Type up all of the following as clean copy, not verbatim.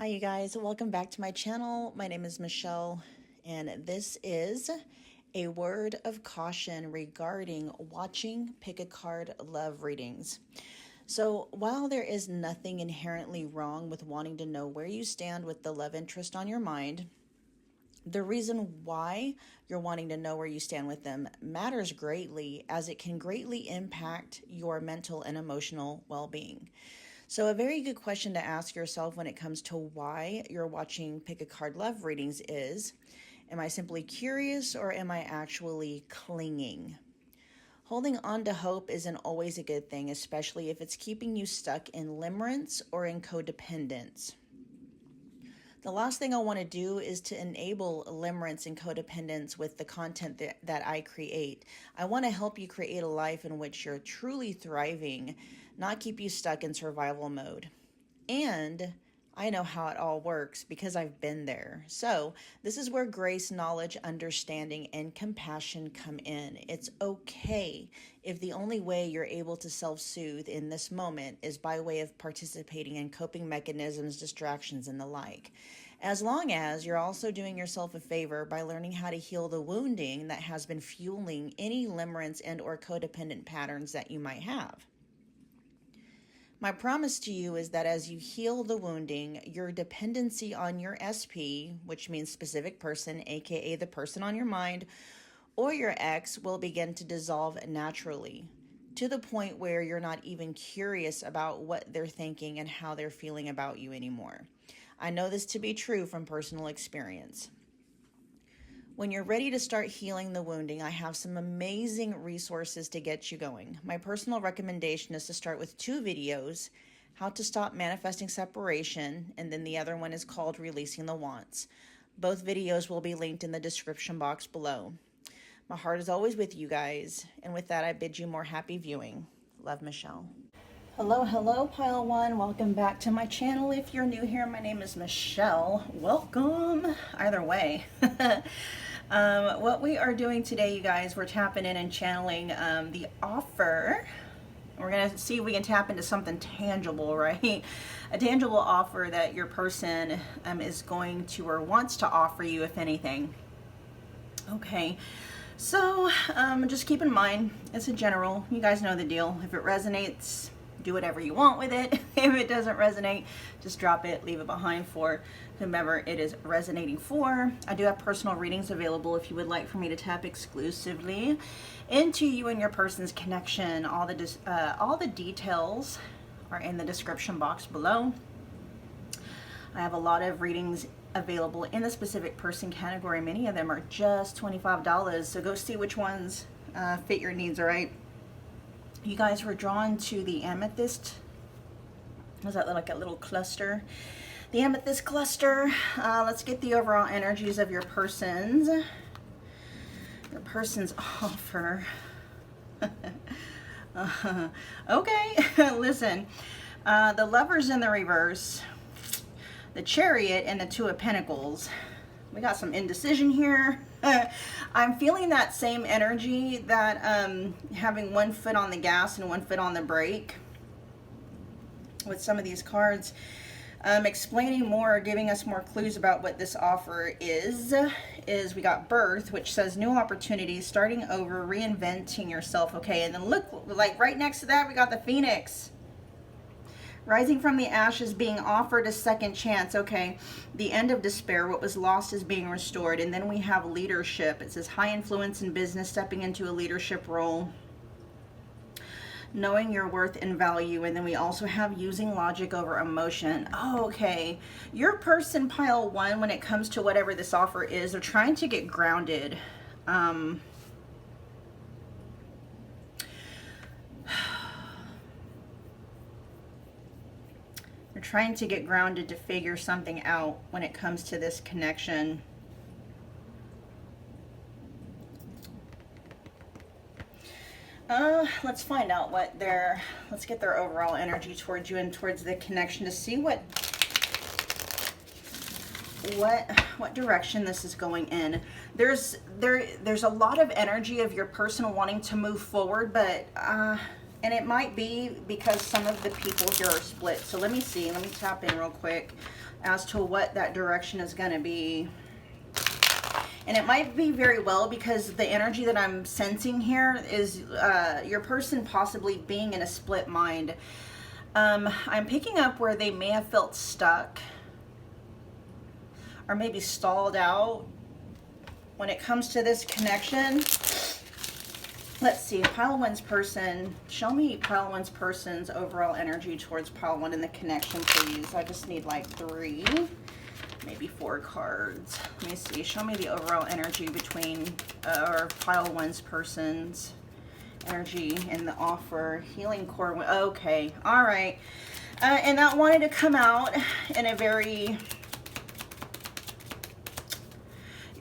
Hi you guys, welcome back to my channel. My name is Michelle and this is a word of caution regarding watching pick a card love readings. So while there is nothing inherently wrong with wanting to know where you stand with the love interest on your mind, the reason why you're wanting to know where you stand with them matters greatly, as it can greatly impact your mental and emotional well-being. So a very good question to ask yourself when it comes to why you're watching pick a card love readings is, am I simply curious or am I actually clinging? Holding on to hope isn't always a good thing, especially if it's keeping you stuck in limerence or in codependence. The last thing I want to do is to enable limerence and codependence with the content that I create. I want to help you create a life in which you're truly thriving, not keep you stuck in survival mode. And I know how it all works because I've been there. So this is where grace, knowledge, understanding, and compassion come in. It's okay if the only way you're able to self-soothe in this moment is by way of participating in coping mechanisms, distractions, and the like. As long as you're also doing yourself a favor by learning how to heal the wounding that has been fueling any limerence and or codependent patterns that you might have. My promise to you is that as you heal the wounding, your dependency on your SP, which means specific person, aka the person on your mind, or your ex, will begin to dissolve naturally, to the point where you're not even curious about what they're thinking and how they're feeling about you anymore. I know this to be true from personal experience. When you're ready to start healing the wounding, I have some amazing resources to get you going. My personal recommendation is to start with 2 videos, how to stop manifesting separation, and then the other one is called Releasing the Wants. Both videos will be linked in the description box below. My heart is always with you guys, and with that I bid you more happy viewing. Love, Michelle. Hello, Pile 1. Welcome back to my channel. If you're new here, my name is Michelle. Welcome. Either way. What we are doing today, you guys, we're tapping in and channeling the offer. We're going to see if we can tap into something tangible, right? A tangible offer that your person is going to or wants to offer you, if anything. Okay. So just keep in mind, it's a general. You guys know the deal. If it resonates, do whatever you want with it. If it doesn't resonate, just drop it, leave it behind for whomever it is resonating for. I do have personal readings available if you would like for me to tap exclusively into you and your person's connection. All the details are in the description box below. I have a lot of readings available in the specific person category. Many of them are just $25, so go see which ones fit your needs, all right? You guys were drawn to the Amethyst. Does that look like a little cluster? The Amethyst cluster. Let's get the overall energies of your person's offer. Okay, listen. The Lovers in the reverse, the Chariot, and the 2 of Pentacles. We got some indecision here. I'm feeling that same energy, that having one foot on the gas and one foot on the brake with some of these cards. Explaining more, giving us more clues about what this offer is we got Birth, which says new opportunities, starting over, reinventing yourself. Okay, and then look, like right next to that, we got the Phoenix. Rising from the ashes, being offered a second chance. Okay, the end of despair, what was lost is being restored. And then we have leadership. It says high influence in business, stepping into a leadership role, knowing your worth and value. And then we also have using logic over emotion. Oh, okay, your person, Pile 1, when it comes to whatever this offer is, they're trying to get grounded. They're trying to get grounded to figure something out when it comes to this connection. Let's find out what let's get their overall energy towards you and towards the connection to see what direction this is going in. There's a lot of energy of your person wanting to move forward, but and it might be because some of the people here are split. So let me see. Let me tap in real quick. as to what that direction is going to be. And it might be very well, because the energy that I'm sensing here is your person possibly being in a split mind. I'm picking up where they may have felt stuck or maybe stalled out when it comes to this connection. Let's see, pile one's person, show me pile one's person's overall energy towards pile one in the connection, please. I just need like 3, maybe 4 cards. Let me see, show me the overall energy between, or pile one's person's energy in the offer. Healing core, okay, all right. And that wanted to come out in a very,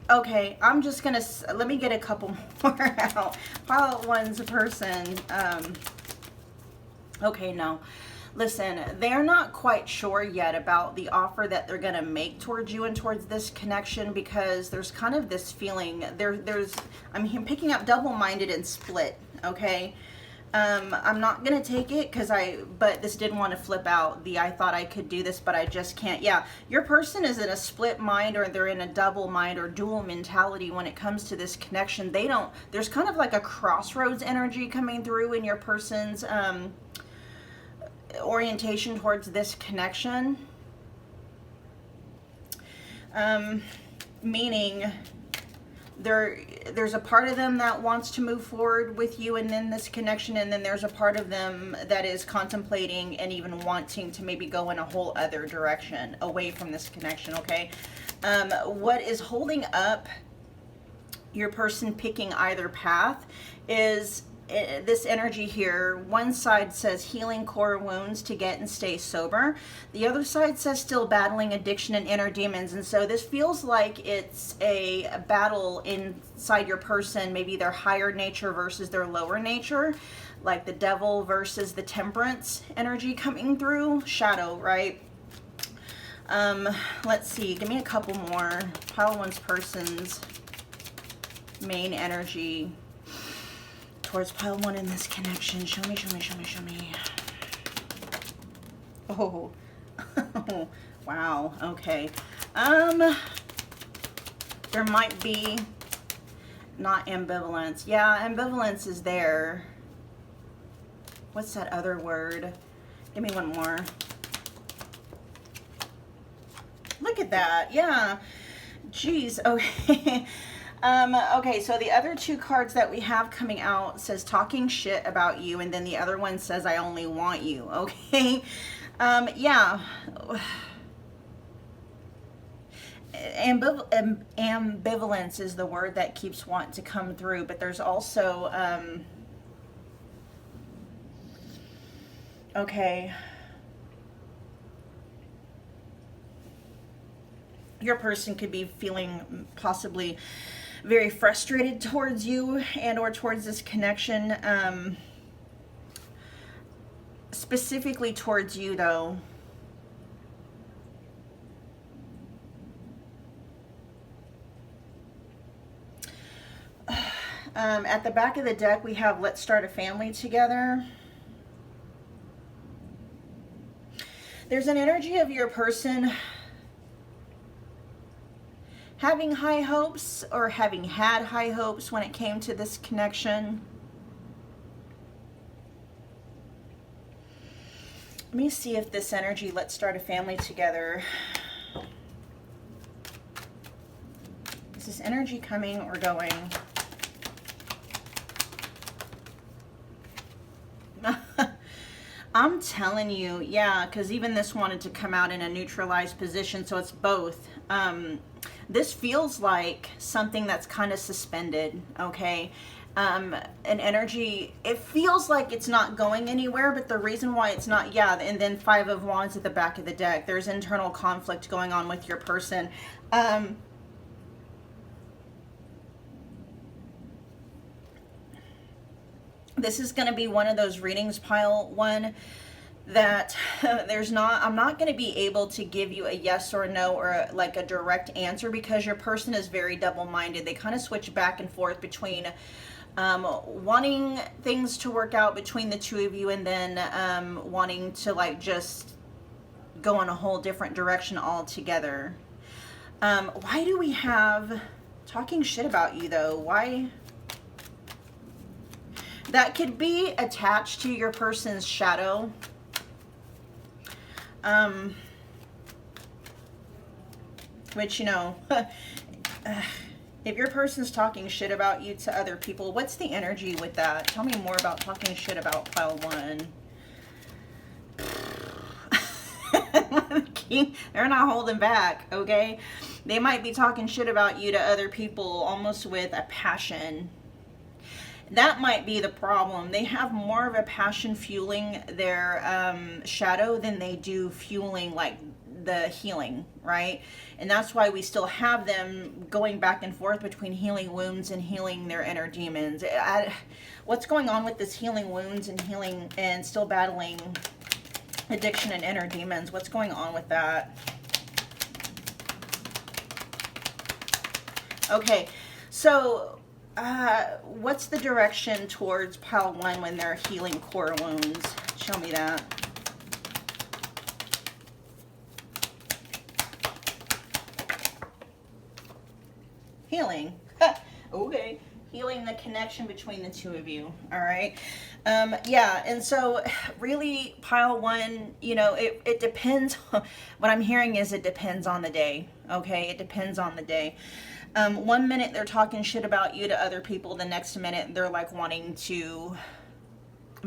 okay, I'm just gonna, let me get a couple more out. Pile one's person, okay, no. Listen, they're not quite sure yet about the offer that they're gonna make towards you and towards this connection, because there's kind of this feeling, I'm picking up double-minded and split, okay? I'm not gonna take it but this did want to flip out I thought I could do this, but I just can't. Yeah, your person is in a split mind, or they're in a double mind or dual mentality when it comes to this connection. There's kind of like a crossroads energy coming through in your person's orientation towards this connection. Meaning there's a part of them that wants to move forward with you and then this connection, and then there's a part of them that is contemplating and even wanting to maybe go in a whole other direction away from this connection, okay? What is holding up your person picking either path is this energy here. One side says healing core wounds to get and stay sober. The other side says still battling addiction and inner demons. And so this feels like it's a battle inside your person, maybe their higher nature versus their lower nature, like the devil versus the temperance energy coming through. Shadow, right? Let's see, give me a couple more. Pile one's person's main energy towards pile one in this connection. Show me, show me, show me, show me. Oh, wow, okay. There might be not ambivalence. Yeah, ambivalence is there. What's that other word? Give me one more. Look at that, yeah. Jeez, okay. Okay, so the other 2 cards that we have coming out says talking shit about you, and then the other one says I only want you, okay? Yeah. Ambivalence is the word that keeps wanting to come through, but there's also, okay. Your person could be feeling possibly very frustrated towards you and or towards this connection, specifically towards you though. At the back of the deck we have let's start a family together. There's an energy of your person having high hopes or having had high hopes when it came to this connection. Let me see if this energy, let's start a family together. Is this energy coming or going? I'm telling you, yeah, because even this wanted to come out in a neutralized position, so it's both. This feels like something that's kind of suspended, okay? An energy, it feels like it's not going anywhere, but the reason why it's not, yeah, and then 5 of Wands at the back of the deck. There's internal conflict going on with your person. This is going to be one of those readings, pile one, that I'm not going to be able to give you a yes or a no or like a direct answer, because your person is very double-minded. They kind of switch back and forth between wanting things to work out between the 2 of you and then wanting to like just go in a whole different direction altogether. Why do we have talking shit about you though? Why? That could be attached to your person's shadow. Which, you know, if your person's talking shit about you to other people, what's the energy with that? Tell me more about talking shit about pile one. They're not holding back, okay? They might be talking shit about you to other people almost with a passion. That might be the problem. They have more of a passion fueling their shadow than they do fueling like the healing, right? And that's why we still have them going back and forth between healing wounds and healing their inner demons. What's going on with this healing wounds and healing and still battling addiction and inner demons? What's going on with that? Okay, so what's the direction towards pile one when they're healing core wounds? Show me that. Healing. Okay. Healing the connection between the two of you. All right. Yeah. And so really pile one, you know, it depends. What I'm hearing is it depends on the day. Okay. It depends on the day. 1 minute they're talking shit about you to other people. The next minute they're like wanting to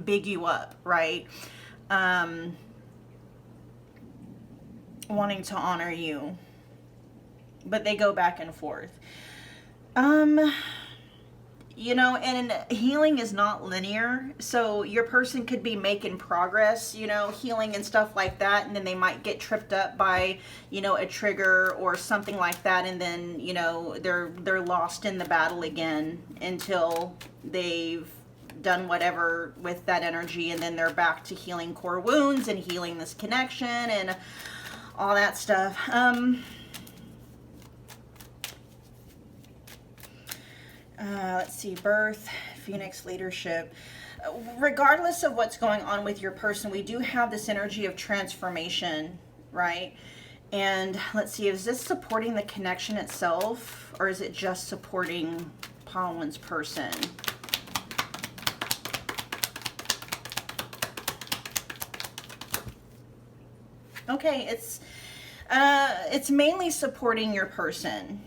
big you up. Right. Wanting to honor you. But they go back and forth. You know, and healing is not linear. So your person could be making progress, you know, healing and stuff like that. And then they might get tripped up by, you know, a trigger or something like that. And then, you know, they're lost in the battle again until they've done whatever with that energy. And then they're back to healing core wounds and healing this connection and all that stuff. Let's see, birth, Phoenix, leadership. Regardless of what's going on with your person, we do have this energy of transformation, right? And let's see, is this supporting the connection itself, or is it just supporting pile one's person? Okay, it's mainly supporting your person.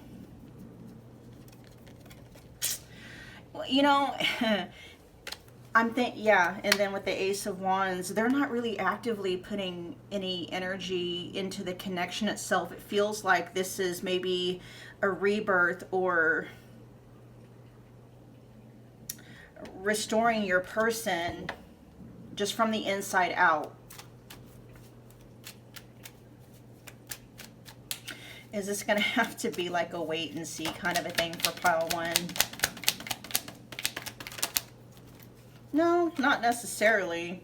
You know, yeah, and then with the Ace of Wands, they're not really actively putting any energy into the connection itself. It feels like this is maybe a rebirth or restoring your person just from the inside out. Is this going to have to be like a wait and see kind of a thing for pile one? No, not necessarily.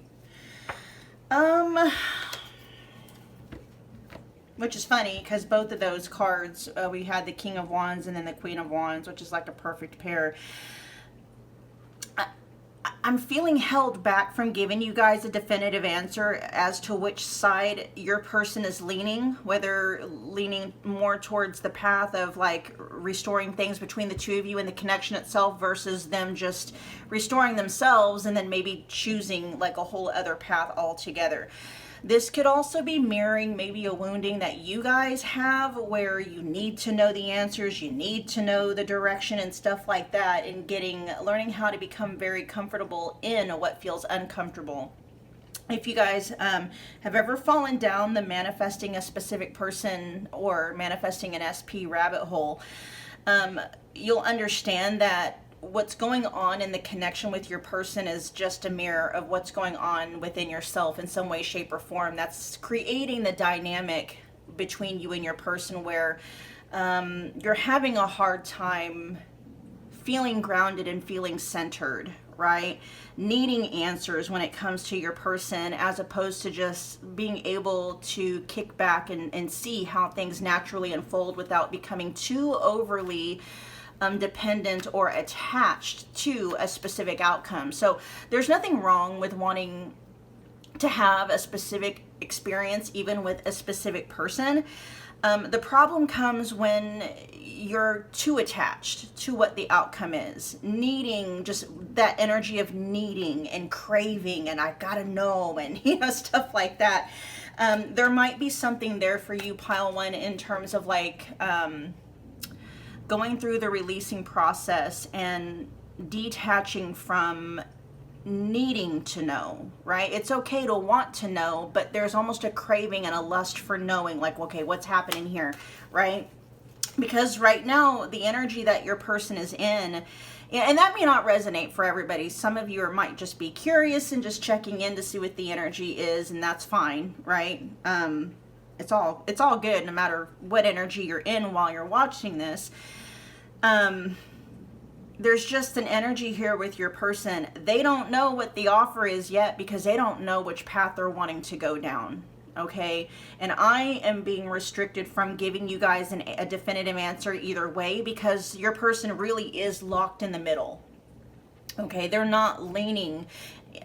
Which is funny because both of those cards, we had the King of Wands and then the Queen of Wands, which is like a perfect pair. I'm feeling held back from giving you guys a definitive answer as to which side your person is leaning, whether leaning more towards the path of like restoring things between the two of you and the connection itself versus them just restoring themselves and then maybe choosing like a whole other path altogether. This could also be mirroring maybe a wounding that you guys have where you need to know the answers, you need to know the direction and stuff like that, and learning how to become very comfortable in what feels uncomfortable. If you guys have ever fallen down the manifesting a specific person or manifesting an SP rabbit hole, you'll understand that what's going on in the connection with your person is just a mirror of what's going on within yourself in some way, shape, or form. That's creating the dynamic between you and your person where you're having a hard time feeling grounded and feeling centered, right? Needing answers when it comes to your person as opposed to just being able to kick back and see how things naturally unfold without becoming too overly dependent or attached to a specific outcome. So there's nothing wrong with wanting to have a specific experience, even with a specific person. The problem comes when you're too attached to what the outcome is, needing, just that energy of needing and craving, and I gotta know, and stuff like that. There might be something there for you, pile one, in terms of like going through the releasing process and detaching from needing to know, right? It's okay to want to know, but there's almost a craving and a lust for knowing, like, okay, what's happening here, right? Because right now, the energy that your person is in, and that may not resonate for everybody. Some of you might just be curious and just checking in to see what the energy is, and that's fine, right? It's all good, no matter what energy you're in while you're watching this. There's just an energy here with your person. They don't know what the offer is yet because they don't know which path they're wanting to go down, okay? And I am being restricted from giving you guys a definitive answer either way because your person really is locked in the middle, okay? They're not leaning.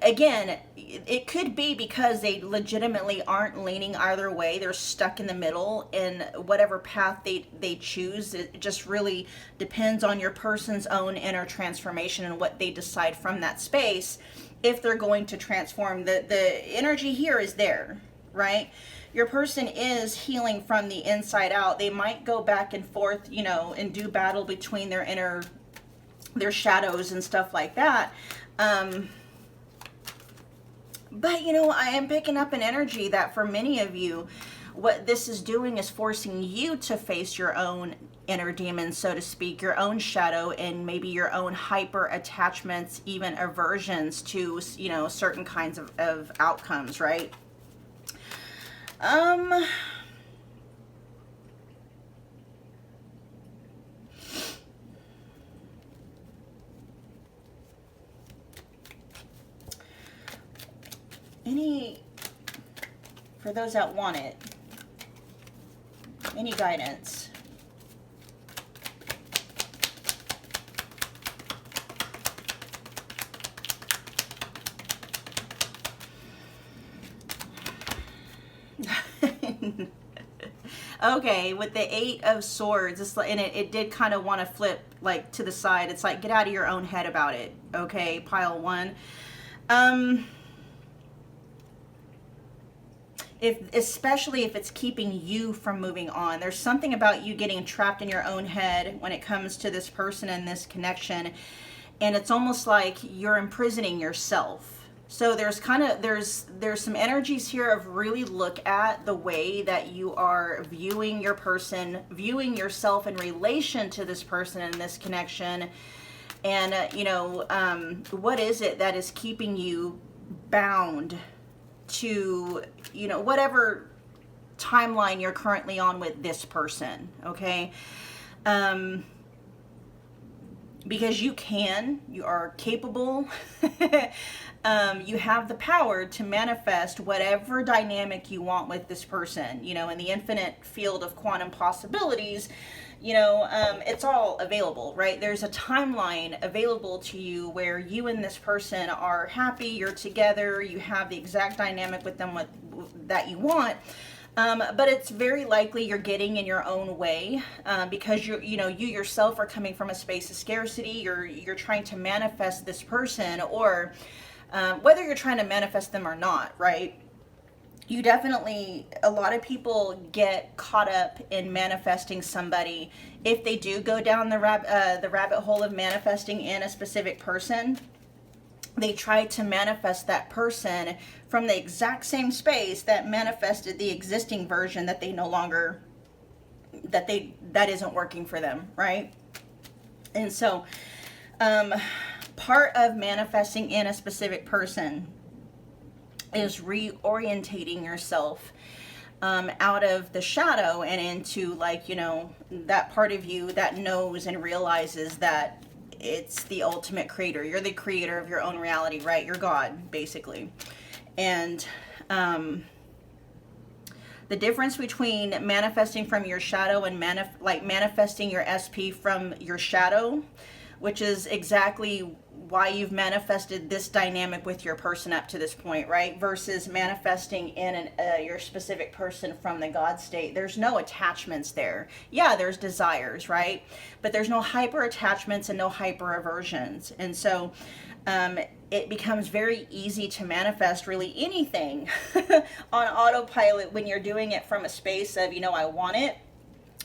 Again, it could be because they legitimately aren't leaning either way. They're stuck in the middle, and whatever path they choose, it just really depends on your person's own inner transformation and what they decide from that space if they're going to transform. The energy here is there, right? Your person is healing from the inside out. They might go back and forth, and do battle between their shadows and stuff like that. But, I am picking up an energy that for many of you, what this is doing is forcing you to face your own inner demons, so to speak, your own shadow, and maybe your own hyper attachments, even aversions to, certain kinds of outcomes, right? For those that want it, any guidance? Okay, with the 8 of Swords, it's like, and it did kind of want to flip like to the side. It's like, get out of your own head about it. Okay, pile one. Especially if it's keeping you from moving on. There's something about you getting trapped in your own head when it comes to this person and this connection, and it's almost like you're imprisoning yourself. So there's some energies here of really look at the way that you are viewing your person, viewing yourself in relation to this person and this connection, and what is it that is keeping you bound to whatever timeline you're currently on with this person, okay? Because you are capable, you have the power to manifest whatever dynamic you want with this person, in the infinite field of quantum possibilities. It's all available, right? There's a timeline available to you where you and this person are happy, you're together, you have the exact dynamic with them that you want. But it's very likely you're getting in your own way because you yourself are coming from a space of scarcity. You're trying to manifest this person, or whether you're trying to manifest them or not, right? You definitely, a lot of people get caught up in manifesting somebody. If they do go down the rabbit hole of manifesting in a specific person, they try to manifest that person from the exact same space that manifested the existing version that they no longer, that isn't working for them, right? And so, part of manifesting in a specific person is reorientating yourself out of the shadow and into, that part of you that knows and realizes that it's the ultimate creator. You're the creator of your own reality, right? You're God, basically. And the difference between manifesting from your shadow and manifesting your SP from your shadow, which is exactly why you've manifested this dynamic with your person up to this point, right? Versus manifesting in your specific person from the God state. There's no attachments there. Yeah, there's desires, right? But there's no hyper attachments and no hyper aversions. And so it becomes very easy to manifest really anything on autopilot when you're doing it from a space of, I want it,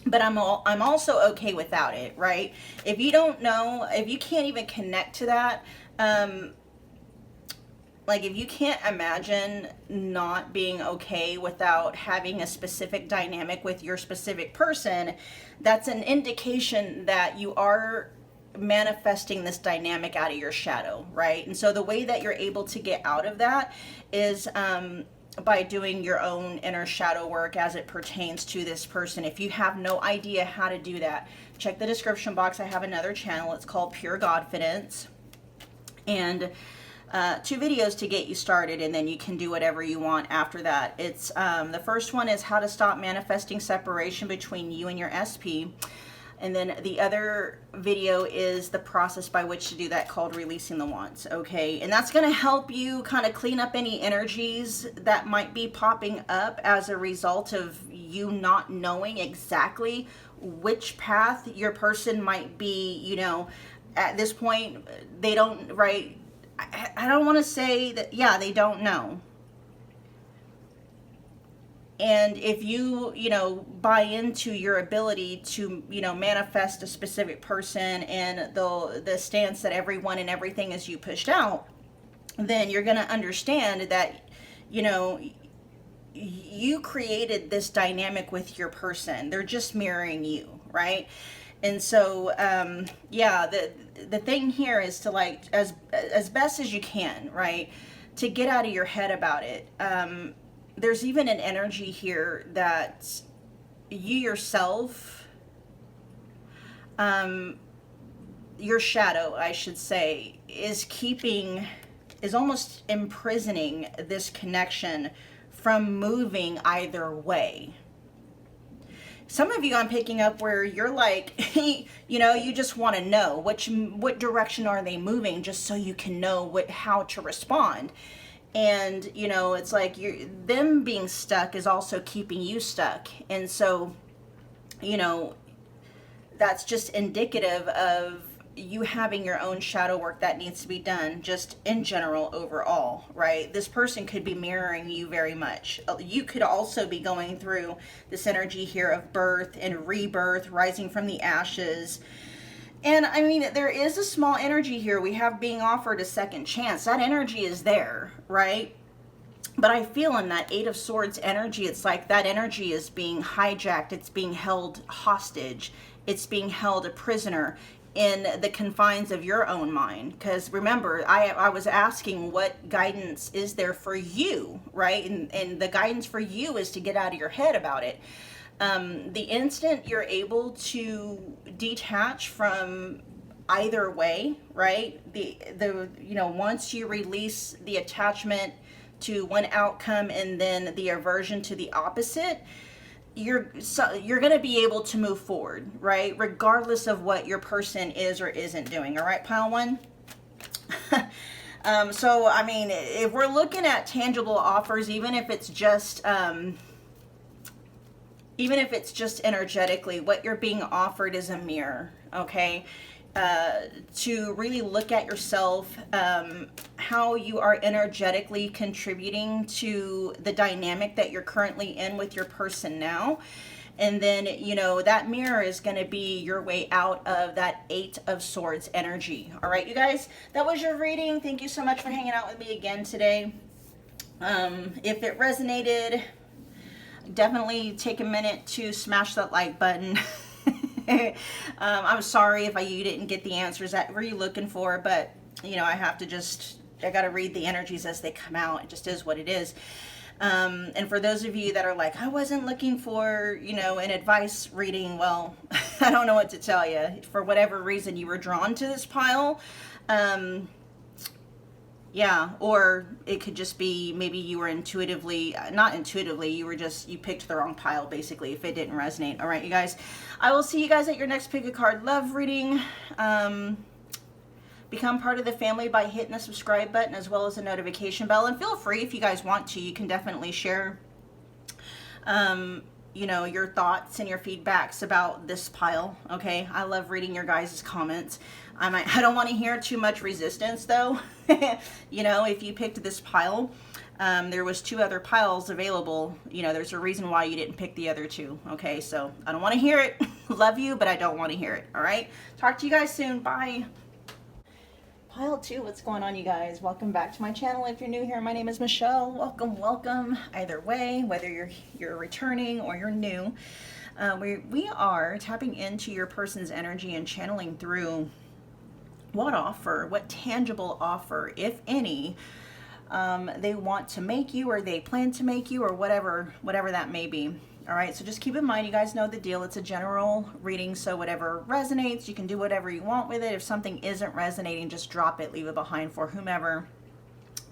but I'm also okay without it, right? If you don't know, if you can't even connect to that, like if you can't imagine not being okay without having a specific dynamic with your specific person, that's an indication that you are manifesting this dynamic out of your shadow, right? And so the way that you're able to get out of that is by doing your own inner shadow work as it pertains to this person. If you have no idea how to do that, check the description box. I have another channel. It's called Pure Godfidence, and 2 videos to get you started, and then you can do whatever you want after that. It's the first one is how to stop manifesting separation between you and your SP. And then the other video is the process by which to do that, called Releasing the Wants, okay? And that's going to help you kind of clean up any energies that might be popping up as a result of you not knowing exactly which path your person might be, at this point. They don't, right? I don't want to say that, yeah, they don't know. And if you, buy into your ability to, manifest a specific person and the stance that everyone and everything is you pushed out, then you're going to understand that, you created this dynamic with your person. They're just mirroring you, right? And so, yeah, the thing here is to, like, as best as you can, right, to get out of your head about it. There's even an energy here that you yourself, your shadow, I should say, is almost imprisoning this connection from moving either way. Some of you I'm picking up where you're like, you just want to know what direction are they moving, just so you can know how to respond. And, it's like them being stuck is also keeping you stuck. And so, that's just indicative of you having your own shadow work that needs to be done, just in general, overall, right? This person could be mirroring you very much. You could also be going through this energy here of birth and rebirth, rising from the ashes. And I mean, there is a small energy here. We have being offered a second chance. That energy is there, right? But I feel in that 8 of Swords energy, it's like that energy is being hijacked. It's being held hostage. It's being held a prisoner in the confines of your own mind. Because remember, I was asking what guidance is there for you, right? And the guidance for you is to get out of your head about it. The instant you're able to detach from either way, right? Once you release the attachment to one outcome and then the aversion to the opposite, you're going to be able to move forward, right? Regardless of what your person is or isn't doing. All right, pile 1. So, I mean, if we're looking at tangible offers, even if it's just energetically, what you're being offered is a mirror, okay? To really look at yourself, how you are energetically contributing to the dynamic that you're currently in with your person now. And then, that mirror is going to be your way out of that 8 of Swords energy. All right, you guys, that was your reading. Thank you so much for hanging out with me again today. If it resonated, definitely take a minute to smash that like button. I'm sorry if you didn't get the answers that were you looking for, but I got to read the energies as they come out. It just is what it is. And for those of you that are like, I wasn't looking for, an advice reading, well, I don't know what to tell you. For whatever reason you were drawn to this pile, yeah, or it could just be maybe you were not intuitively, you picked the wrong pile, basically, if it didn't resonate. All right, you guys, I will see you guys at your next pick a card love reading. become part of the family by hitting the subscribe button as well as the notification bell. And feel free, if you guys want to, you can definitely share you know, your thoughts and your feedbacks about this pile. Okay, I love reading your guys' comments. I don't want to hear too much resistance though. You know, if you picked this pile, there was 2 other piles available. You know, there's a reason why you didn't pick the other 2. Okay, so I don't want to hear it. Love you, but I don't want to hear it. All right, talk to you guys soon. Bye. Pile 2, what's going on, you guys? Welcome back to my channel. If you're new here, my name is Michelle. Welcome, welcome. Either way, whether you're returning or you're new, we are tapping into your person's energy and channeling through what tangible offer, if any, they want to make you, or they plan to make you, or whatever that may be. All right, so just keep in mind, you guys know the deal. It's a general reading, so whatever resonates, you can do whatever you want with it. If something isn't resonating, just drop it, leave it behind for whomever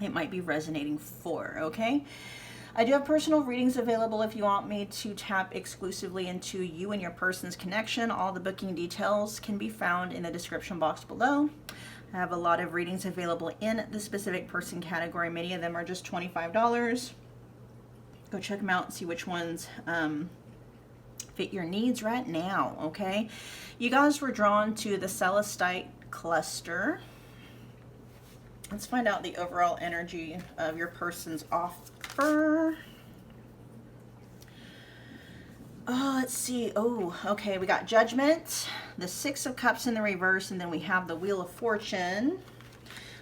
it might be resonating for, okay? I do have personal readings available if you want me to tap exclusively into you and your person's connection. All the booking details can be found in the description box below. I have a lot of readings available in the specific person category. Many of them are just $25. Go check them out and see which ones fit your needs right now, okay? You guys were drawn to the Celestite cluster. Let's find out the overall energy of your person's offer. Oh, let's see. Oh, okay, we got Judgment, the 6 of Cups in the reverse, and then we have the Wheel of Fortune.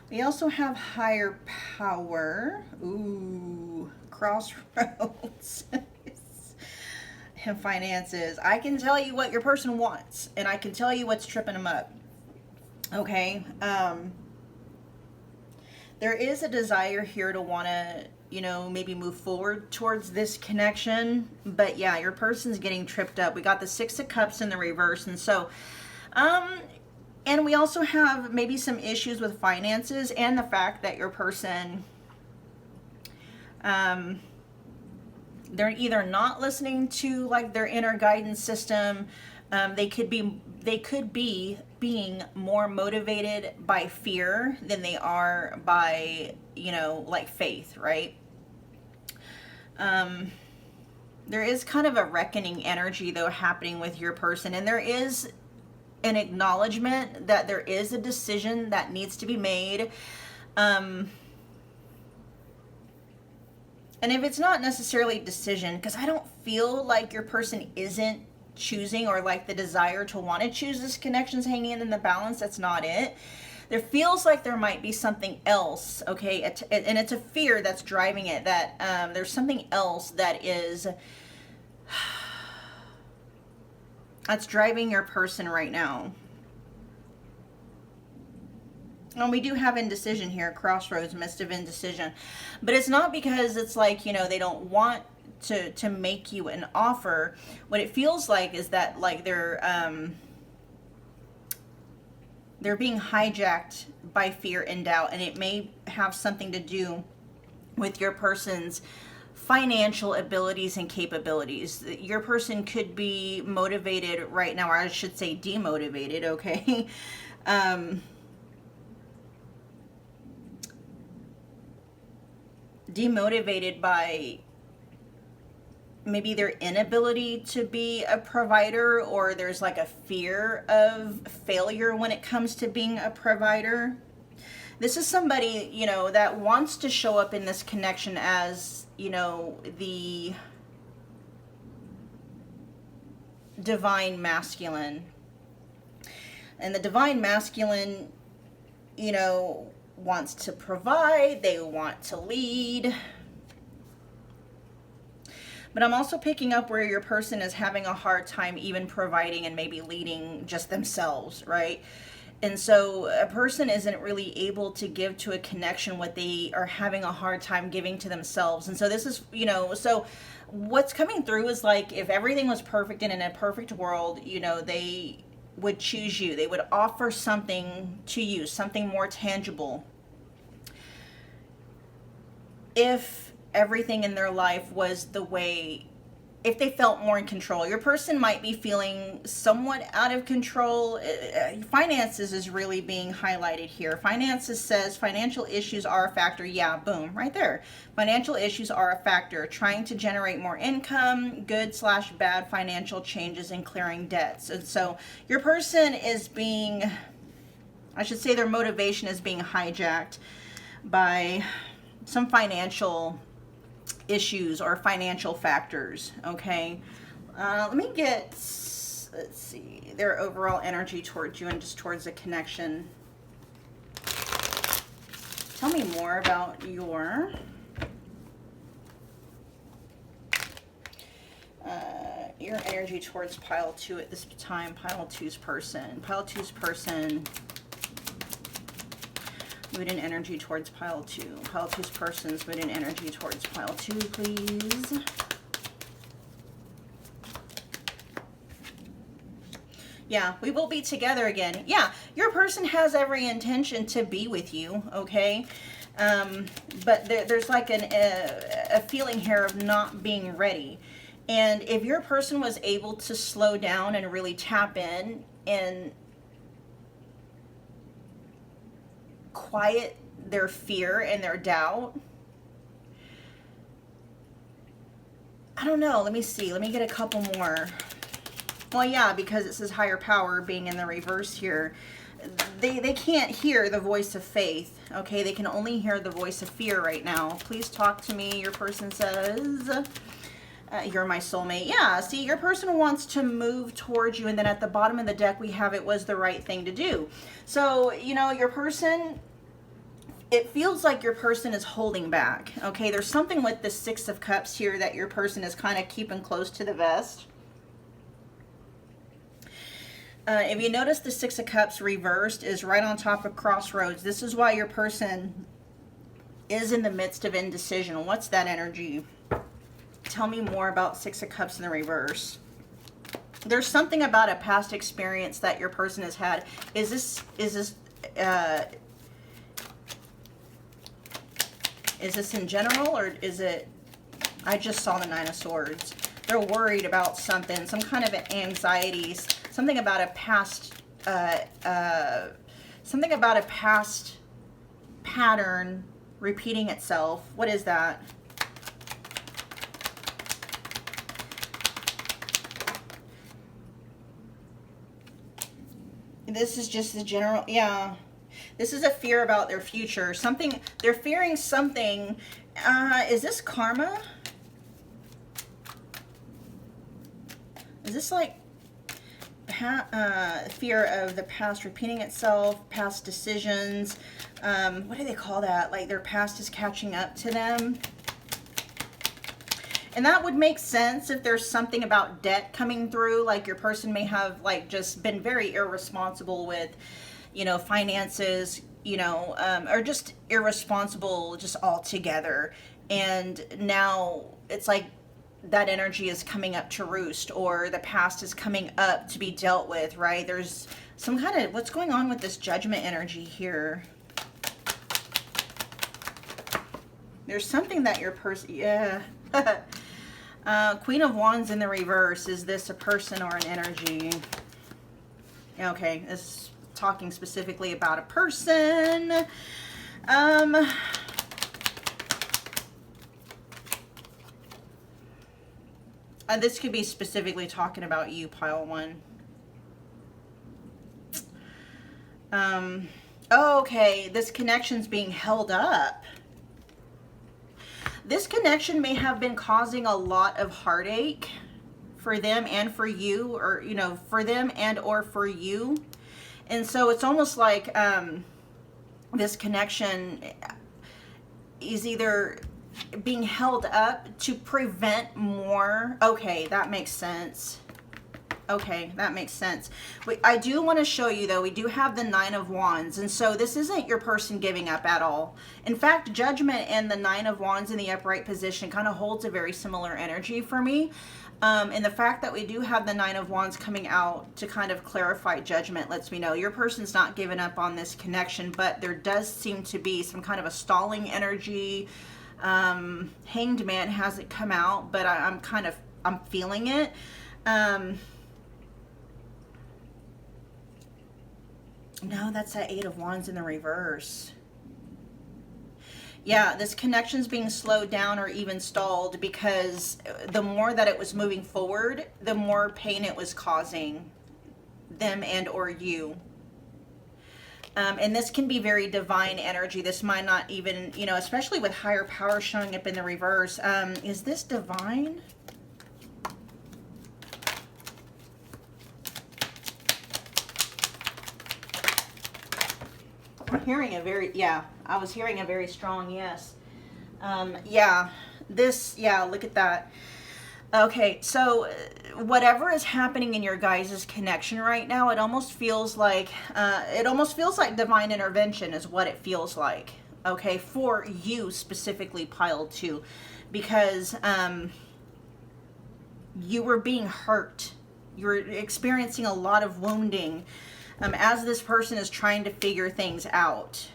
We also have Higher Power. Ooh, Crossroads. And Finances. I can tell you what your person wants, and I can tell you what's tripping them up. Okay. There is a desire here to want to, you know, maybe move forward towards this connection. But yeah, your person's getting tripped up. We got the 6 of Cups in the reverse. And so, and we also have maybe some issues with finances and the fact that your person, they're either not listening to like their inner guidance system. They could be being more motivated by fear than they are by, you know, like faith, right? There is kind of a reckoning energy though happening with your person, and there is an acknowledgement that there is a decision that needs to be made. And if it's not necessarily decision, because I don't feel like your person isn't choosing, or like the desire to want to choose this connection's hanging in the balance, that's not it. There feels like there might be something else, okay? And it's a fear that's driving it, that there's something else that is that's driving your person right now. And we do have indecision here, Crossroads, Mist of Indecision. But it's not because it's like, you know, they don't want to make you an offer. What it feels like is that like they're being hijacked by fear and doubt, and it may have something to do with your person's financial abilities and capabilities. Your person could be motivated right now, or I should say demotivated, okay? Demotivated by maybe their inability to be a provider, or there's like a fear of failure when it comes to being a provider. This is somebody, you know, that wants to show up in this connection as, you know, the divine masculine. And the divine masculine, you know, wants to provide, they want to lead. But I'm also picking up where your person is having a hard time even providing and maybe leading just themselves, right? And so a person isn't really able to give to a connection what they are having a hard time giving to themselves. And so this is, you know, so what's coming through is like, if everything was perfect and in a perfect world, you know, they would choose you. They would offer something to you, something more tangible. If everything in their life was the way if they felt more in control. Your person might be feeling somewhat out of control. Finances is really being highlighted here. Finances says financial issues are a factor. Yeah, boom, right there. Financial issues are a factor. Trying to generate more income, good/bad financial changes, and clearing debts. And so your person is being, I should say their motivation is being hijacked by some financial issues or financial factors. Okay, let me get, let's see, their overall energy towards you and just towards the connection. Tell me more about your energy towards pile 2 at this time. Pile 2's person. Pile 2's person. Mood and energy towards pile 2. Pile 2's person's mood and energy towards pile 2, please. Yeah, we will be together again. Yeah, your person has every intention to be with you, okay? But there's like a feeling here of not being ready. And if your person was able to slow down and really tap in and quiet their fear and their doubt, I don't know, let me see, let me get a couple more. Well, yeah, because it says higher power being in the reverse here, they can't hear the voice of faith, okay? They can only hear the voice of fear right now. Please talk to me, your person says. You're my soulmate. Yeah, see, your person wants to move towards you, and then at the bottom of the deck we have it was the right thing to do. So, you know, your person, it feels like your person is holding back, okay? There's something with the 6 of Cups here that your person is kind of keeping close to the vest. If you notice, the 6 of Cups reversed is right on top of crossroads. This is why your person is in the midst of indecision. What's that energy? Tell me more about 6 of Cups in the reverse. There's something about a past experience that your person has had. Is this in general, or is it, I just saw the 9 of Swords. They're worried about something, some kind of anxieties, something about a past, pattern repeating itself. What is that? This is just the general, yeah. This is a fear about their future. Something, they're fearing something. Is this karma? Is this like fear of the past repeating itself, past decisions? What do they call that? Like their past is catching up to them. And that would make sense if there's something about debt coming through, like your person may have like just been very irresponsible with, you know, finances, you know, or just irresponsible just altogether. And now it's like that energy is coming up to roost, or the past is coming up to be dealt with, right? There's some kind of, what's going on with this Judgment energy here? There's something that your person, yeah. Queen of Wands in the reverse. Is this a person or an energy? Okay, this is talking specifically about a person. This could be specifically talking about you, pile 1. Okay, this connection's being held up. This connection may have been causing a lot of heartache for them and for you, or, you know, for them and or for you. And so it's almost like this connection is either being held up to prevent more. Okay, that makes sense. Okay, that makes sense. I do want to show you, though, we do have the 9 of Wands, and so this isn't your person giving up at all. In fact, Judgment and the 9 of Wands in the upright position kind of holds a very similar energy for me. And the fact that we do have the 9 of Wands coming out to kind of clarify Judgment lets me know your person's not giving up on this connection, but there does seem to be some kind of a stalling energy. Hanged Man hasn't come out, but I'm feeling it. No, that's that Eight of Wands in the reverse. Yeah, this connection's being slowed down or even stalled because the more that it was moving forward, the more pain it was causing them and or you. And this can be very divine energy. This might not even, you know, especially with higher power showing up in the reverse. Is this divine? I'm hearing a very, yeah, I was hearing a very strong yes. Yeah, this, yeah, look at that. Okay, so whatever is happening in your guys' connection right now, it almost feels like divine intervention is what it feels like. Okay, for you specifically, pile 2, because you were being hurt. You're experiencing a lot of wounding as this person is trying to figure things out.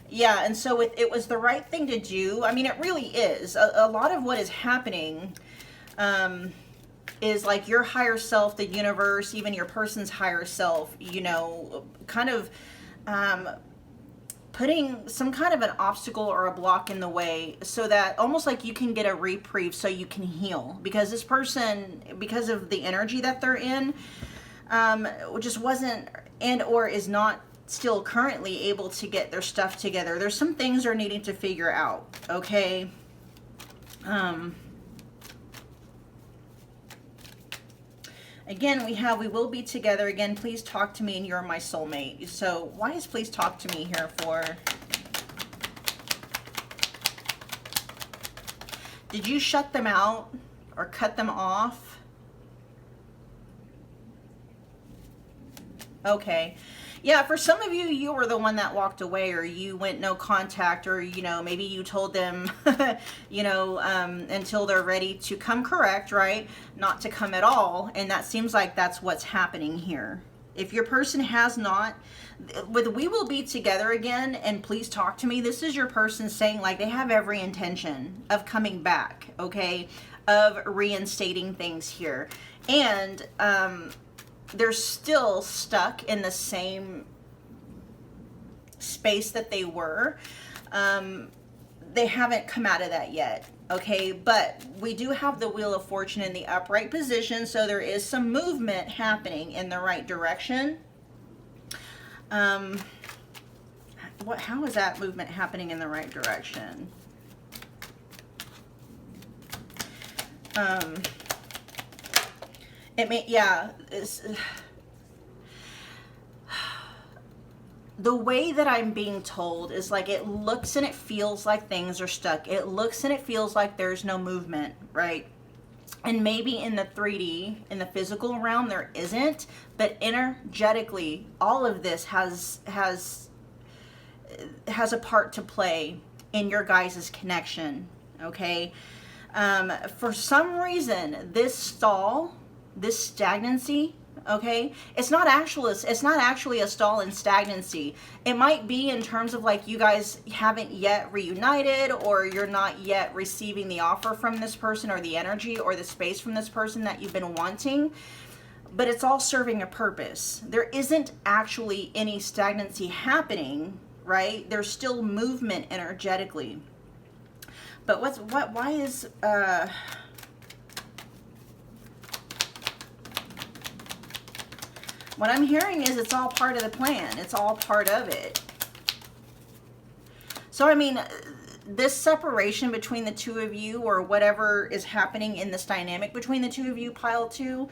Yeah, and so it was the right thing to do. I mean, it really is. A lot of what is happening is like your higher self, the universe, even your person's higher self, you know, kind of putting some kind of an obstacle or a block in the way so that almost like you can get a reprieve so you can heal. Because this person, because of the energy that they're in, just wasn't and or is not still currently able to get their stuff together. There's some things they're needing to figure out, okay? Again, we will be together. Again, please talk to me and you're my soulmate. So why is please talk to me here for? Did you shut them out or cut them off? Okay. Yeah, for some of you, you were the one that walked away, or you went no contact, or, you know, maybe you told them, you know, until they're ready to come correct, right? Not to come at all. And that seems like that's what's happening here. If your person has not, with we will be together again, and please talk to me, this is your person saying like they have every intention of coming back, okay? Of reinstating things here. And, they're still stuck in the same space that they were. They haven't come out of that yet, okay? But we do have the Wheel of Fortune in the upright position, so there is some movement happening in the right direction. How is that movement happening in the right direction? It may, yeah, the way that I'm being told is like it looks and it feels like things are stuck. It looks and it feels like there's no movement, right? And maybe in the 3D, in the physical realm, there isn't, but energetically, all of this has a part to play in your guys' connection, okay? For some reason, this stall, this stagnancy, okay, it's not actually a stall and stagnancy. It might be in terms of like you guys haven't yet reunited, or you're not yet receiving the offer from this person, or the energy or the space from this person that you've been wanting, but it's all serving a purpose. There isn't actually any stagnancy happening, right? There's still movement energetically. But why is what I'm hearing is it's all part of the plan. It's all part of it. So, I mean, this separation between the two of you, or whatever is happening in this dynamic between the two of you, pile 2,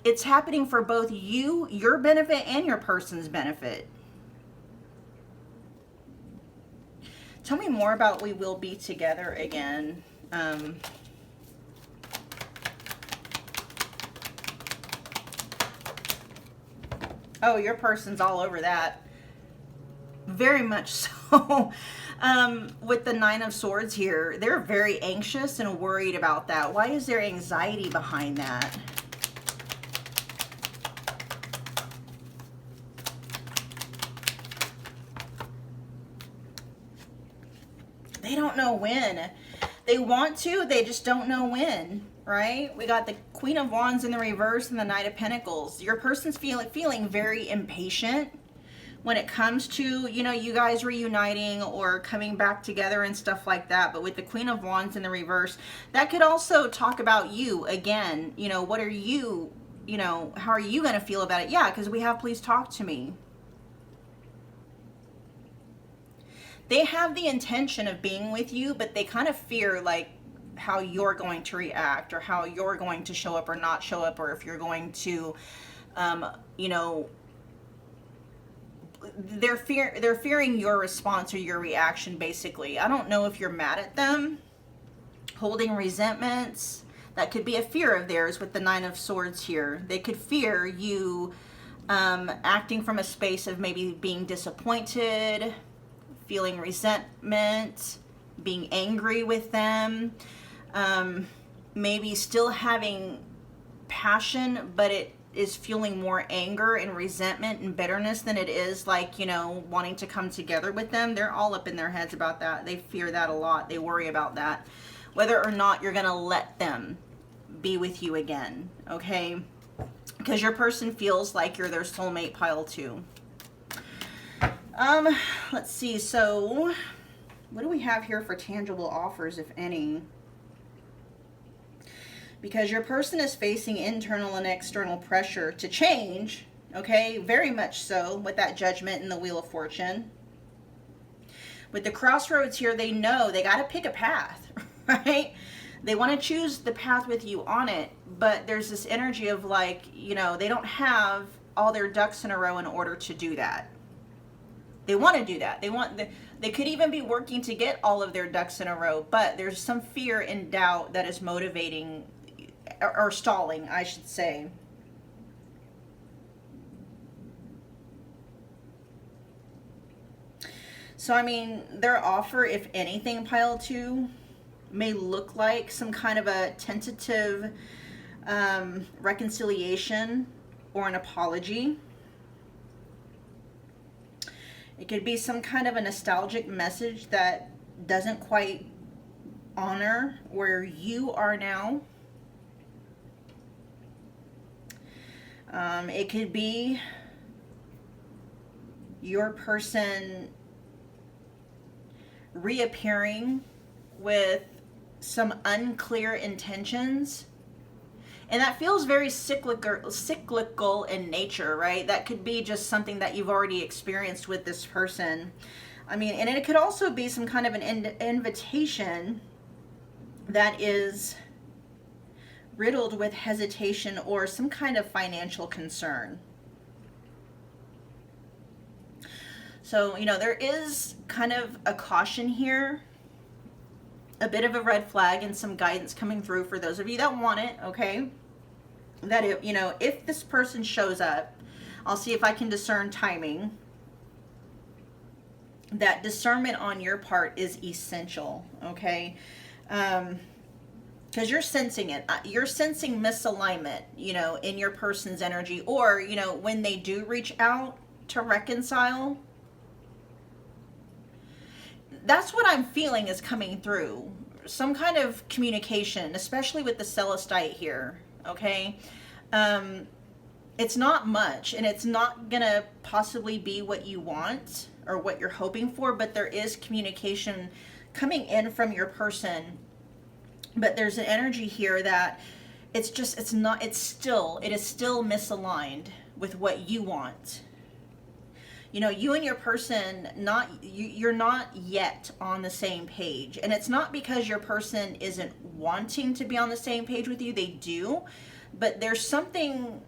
it's happening for both you, your benefit, and your person's benefit. Tell me more about we will be together again. Oh, your person's all over that. Very much so. With the 9 of Swords here, they're very anxious and worried about that. Why is there anxiety behind that? They don't know when. They want to, they just don't know when, right? We got the Queen of Wands in the reverse and the Knight of Pentacles. Your person's feeling very impatient when it comes to, you know, you guys reuniting or coming back together and stuff like that. But with the Queen of Wands in the reverse, that could also talk about you again. You know, what are you, you know, how are you going to feel about it? Yeah, because we have please talk to me. They have the intention of being with you, but they kind of fear like how you're going to react or how you're going to show up or not show up, or if you're going to, you know, they're fearing your response or your reaction, basically. I don't know if you're mad at them, holding resentments. That could be a fear of theirs with the Nine of Swords here. They could fear you acting from a space of maybe being disappointed, feeling resentment, being angry with them, maybe still having passion, but it is fueling more anger and resentment and bitterness than it is like, you know, wanting to come together with them. They're all up in their heads about that. They fear that a lot. They worry about that, whether or not you're going to let them be with you again, okay? Because your person feels like you're their soulmate pile 2. Let's see. So what do we have here for tangible offers, if any? Because your person is facing internal and external pressure to change, okay? Very much so, with that Judgment and the Wheel of Fortune. With the Crossroads here, they know they got to pick a path, right? They want to choose the path with you on it, but there's this energy of like, you know, they don't have all their ducks in a row in order to do that. They want to do that. They could even be working to get all of their ducks in a row, but there's some fear and doubt that is motivating or stalling, I should say. So, I mean, their offer, if anything, pile 2, may look like some kind of a tentative reconciliation or an apology. It could be some kind of a nostalgic message that doesn't quite honor where you are now. It could be your person reappearing with some unclear intentions. And that feels very cyclical in nature, right? That could be just something that you've already experienced with this person. I mean, and it could also be some kind of an invitation that is riddled with hesitation or some kind of financial concern. So, you know, there is kind of a caution here, a bit of a red flag and some guidance coming through for those of you that want it, okay? That, it, you know, if this person shows up, I'll see if I can discern timing. That discernment on your part is essential, okay? Because you're sensing it. You're sensing misalignment, you know, in your person's energy. Or, you know, when they do reach out to reconcile, that's what I'm feeling is coming through. Some kind of communication, especially with the Celestite here, okay? It's not much, and it's not going to possibly be what you want or what you're hoping for, but there is communication coming in from your person. But there's an energy here that it is still misaligned with what you want. You know, you and your person, you're not yet on the same page. And it's not because your person isn't wanting to be on the same page with you. They do. But there's something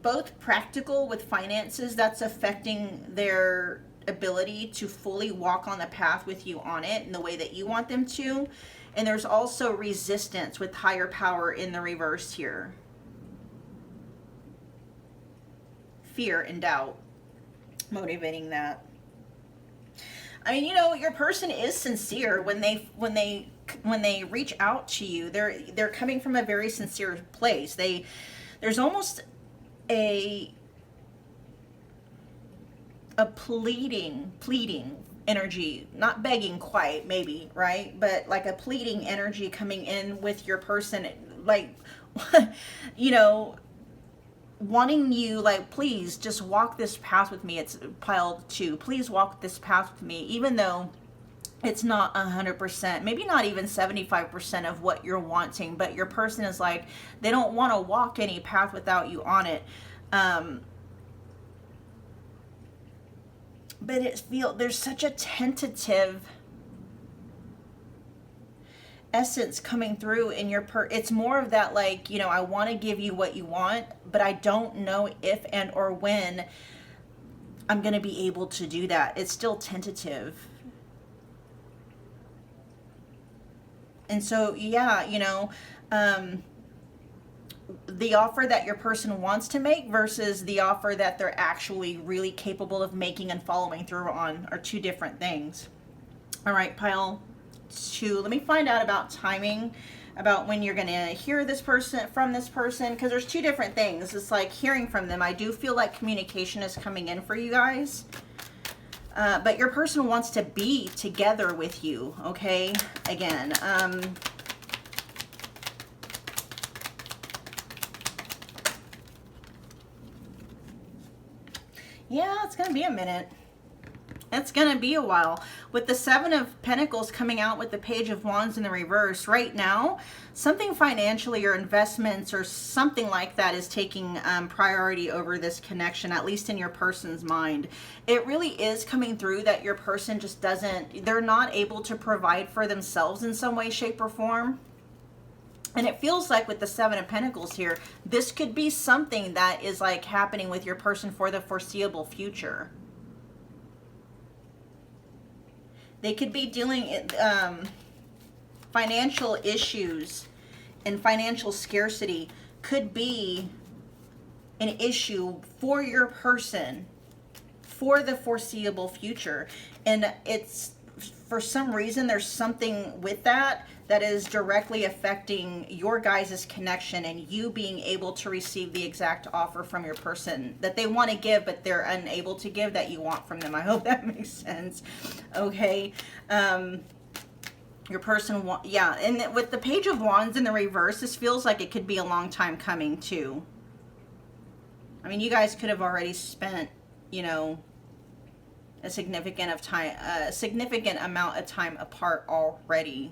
both practical with finances that's affecting their ability to fully walk on the path with you on it in the way that you want them to. And there's also resistance with higher power in the reverse here. Fear and doubt motivating that. I mean, you know, your person is sincere when they reach out to you. They're coming from a very sincere place. There's almost a pleading energy, not begging quite, maybe, right? But like a pleading energy coming in with your person, like, you know, wanting you, like, please just walk this path with me. It's pile 2. Please walk this path with me, even though it's not 100%, maybe not even 75% of what you're wanting, but your person is like, they don't want to walk any path without you on it. But there's such a tentative essence coming through in your it's more of that, like, you know, I want to give you what you want, but I don't know if and or when I'm going to be able to do that. It's still tentative. And so, yeah, you know, the offer that your person wants to make versus the offer that they're actually really capable of making and following through on are two different things. All right, pile 2. Let me find out about timing, about when you're going to hear this person from this person, because there's two different things. It's like hearing from them. I do feel like communication is coming in for you guys. But your person wants to be together with you, okay? Again, yeah, it's going to be a minute. It's going to be a while. With the 7 of Pentacles coming out with the Page of Wands in the reverse, right now, something financially or investments or something like that is taking priority over this connection, at least in your person's mind. It really is coming through that your person just doesn't, they're not able to provide for themselves in some way, shape, or form. And it feels like with the 7 of Pentacles here, this could be something that is like happening with your person for the foreseeable future. They could be dealing financial issues, and financial scarcity could be an issue for your person for the foreseeable future. And it's, for some reason, there's something with that that is directly affecting your guys' connection and you being able to receive the exact offer from your person that they want to give, but they're unable to give, that you want from them. I hope that makes sense. Okay. Your person, yeah. And with the Page of Wands in the reverse, this feels like it could be a long time coming too. I mean, you guys could have already spent, you know, a significant amount of time apart already.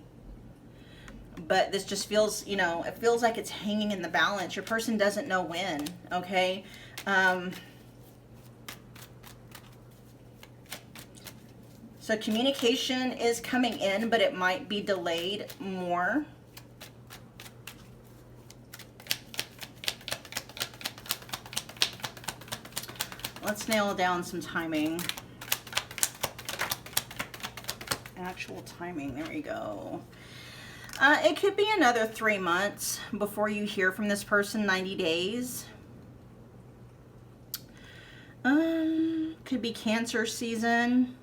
But this just feels, you know, it feels like it's hanging in the balance. Your person doesn't know when, okay? So communication is coming in, but it might be delayed more. Let's nail down some timing. Actual timing, there we go. It could be another 3 months before you hear from this person, 90 days. Could be Cancer season.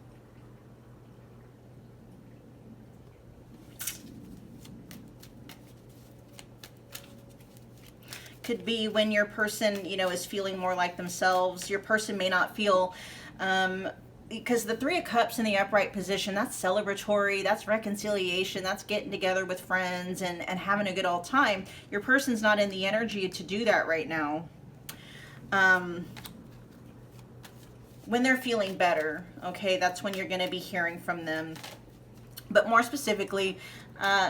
Could be when your person, you know, is feeling more like themselves. Your person may not feel, because the 3 of Cups in the upright position, that's celebratory, that's reconciliation, that's getting together with friends and having a good old time. Your person's not in the energy to do that right now. When they're feeling better, okay, that's when you're going to be hearing from them. But more specifically,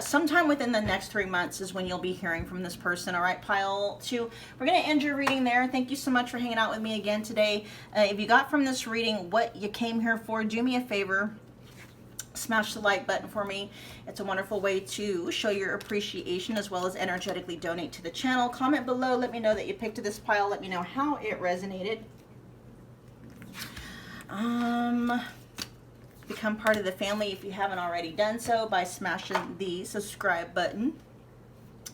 sometime within the next 3 months is when you'll be hearing from this person. All right, pile 2. We're going to end your reading there. Thank you so much for hanging out with me again today. If you got from this reading what you came here for, do me a favor. Smash the like button for me. It's a wonderful way to show your appreciation as well as energetically donate to the channel. Comment below. Let me know that you picked this pile. Let me know how it resonated. Become part of the family if you haven't already done so by smashing the subscribe button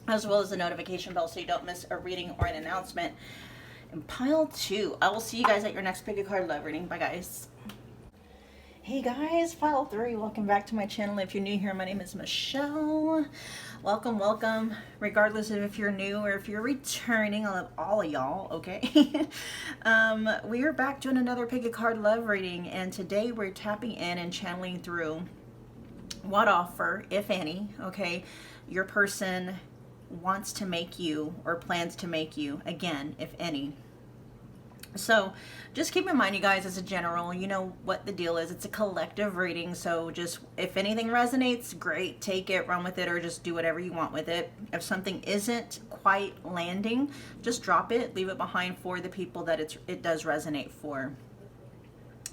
as well as the notification bell so you don't miss a reading or an announcement. And pile 2, I will see you guys at your next pick a card love reading. Bye guys. Hey guys, Pile 3, welcome back to my channel. If you're new here, my name is Michelle. Welcome, welcome. Regardless of if you're new or if you're returning, I love all of y'all, okay? We are back doing another pick a card love reading, and today we're tapping in and channeling through what offer, if any, okay, your person wants to make you or plans to make you, again, if any. So just keep in mind, you guys, as a general, you know what the deal is. It's a collective reading, so just if anything resonates, great, take it, run with it, or just do whatever you want with it. If something isn't quite landing, just drop it, leave it behind for the people that it does resonate for.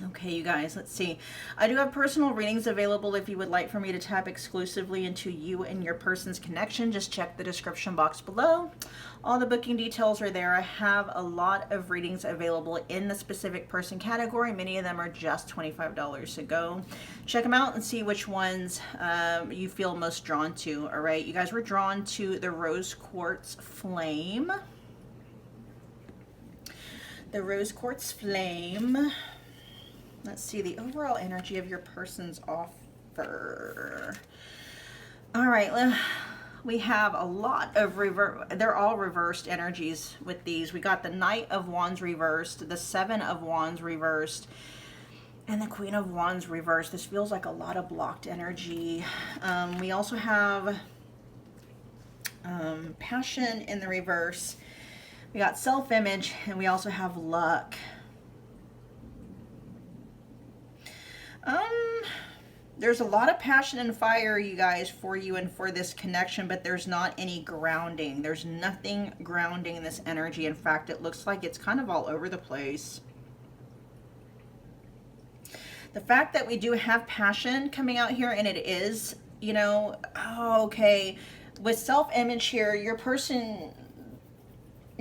Okay, you guys, let's see. I do have personal readings available if you would like for me to tap exclusively into you and your person's connection. Just check the description box below. All the booking details are there. I have a lot of readings available in the specific person category. Many of them are just $25 to go. Check them out and see which ones you feel most drawn to. All right, you guys, were drawn to the Rose Quartz Flame. The Rose Quartz Flame. Let's see the overall energy of your person's offer. All right, we have a lot of they're all reversed energies with these. We got the Knight of Wands reversed, the Seven of Wands reversed, and the Queen of Wands reversed. This feels like a lot of blocked energy. We also have Passion in the reverse. We got Self-Image, and we also have Luck. There's a lot of passion and fire, you guys, for you and for this connection, but there's not any grounding. There's nothing grounding in this energy. In fact, it looks like it's kind of all over the place. The fact that we do have passion coming out here, and it is, you know, oh, okay, with self-image here, your person,